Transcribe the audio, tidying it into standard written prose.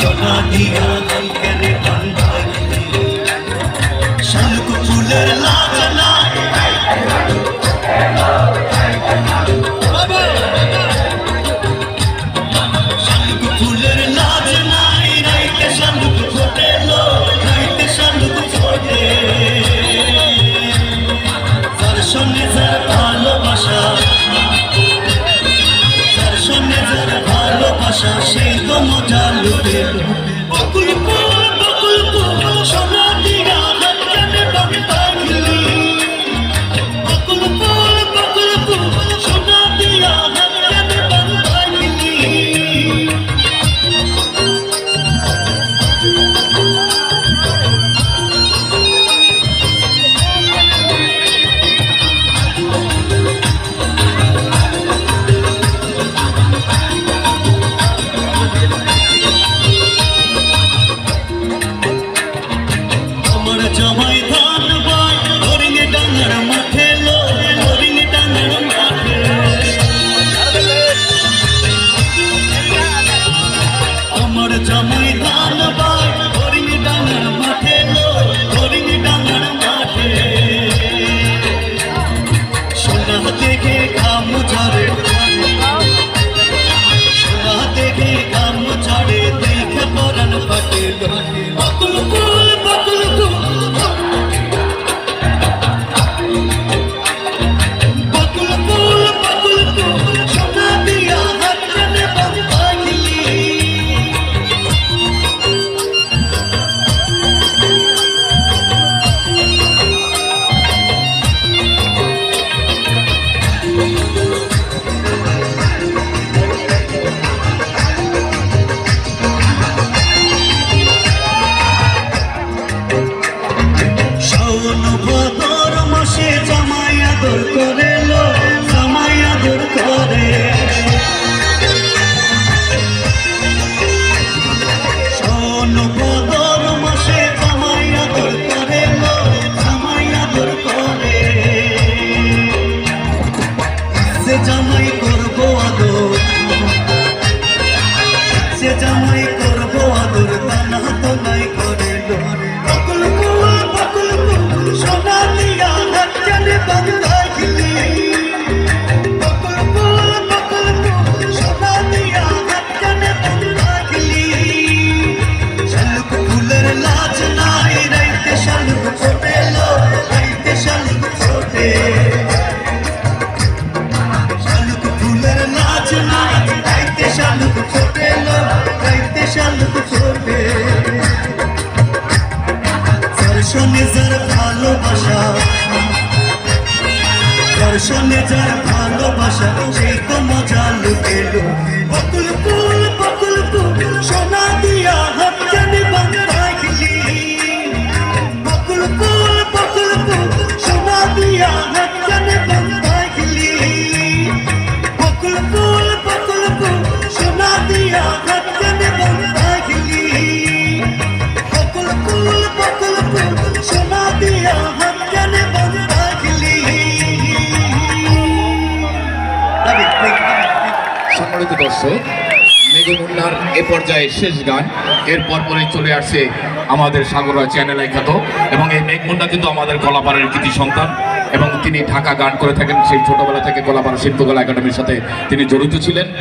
সোনা দিয়া কেনে বান্ধাই শালুক ফুলের লাজ নাই শালুক ফুলের লাজ নাই রাইতে শালুক ফোটে লো রাইতে শালুক ফোটে যার সঙ্গে যার ভালোবাসা যার সঙ্গে যার ভালোবাসা সেই তো মজা লুটে বকুল ফুল সোনা দিয়া কেনে বান্ধাই বকুল ফুল সোনা দিয়া কেনে বান্ধাই জামাই ধান বাই হরিণ ডাঙার মাঠে লো হরিণ ডাঙার মাঠে আমার জামাই ধান বাই হরিণ ডাঙার মাঠে লো হরিণ ডাঙার মাঠে সোনা দেখে ঘাম ঝরে সোনা দেখে ঘাম ঝরে দেখে পরাণ ফাটে বকুল ফুল ভাদর মাসে জামাই আদর করে লো জামাই আদর করে শোন ভাদর মাসে জামাই আদর করে লো জামাই আদর করে সে জামাই করবো আদর সে জামাই করবো আদর দানা তো নাই করে বকুল ফুল সোনা দিয়া কেনে বান্ধাই বকুল ফুল সোনা দিয়া কেনে বান্ধাই শালুক ফুলের লাজ নাই রাইতে শালুক ফোটে লো রাইতে শালুক ফোটে শালুক ফুলের লাজ নাই রাইতে শালুক ফোটে লো রাইতে শালুক ফোটে দর্শনে যার ভালোবাসা দর্শনে যার ভালোবাসা সেই তো মজা লুটে বকুল ফুল সোনা দিয়া কেনে বান্ধাই বকুল ফুল সোনা দিয়া কেনে বান্ধাই বকুল ফুল সোনা দিয়া কেনে বান্ধাই বকুল ফুল সোনা দিয়া কেনে বান্ধাই সম্মানিত দর্শক, মেঘ মুন্নার এ পর্যায়ে শেষ গান। এরপর পরে চলে আসছে আমাদের সাগরা চ্যানেল খ্যাত, এবং এই মেঘ মুন্না কিন্তু আমাদের কলাপাড়ার কৃতি সন্তান, এবং তিনি ঢাকা গান করে থাকেন। সেই ছোটবেলা থেকে কলাপাড়া শিল্পকলা একাডেমির সাথে তিনি জড়িত ছিলেন।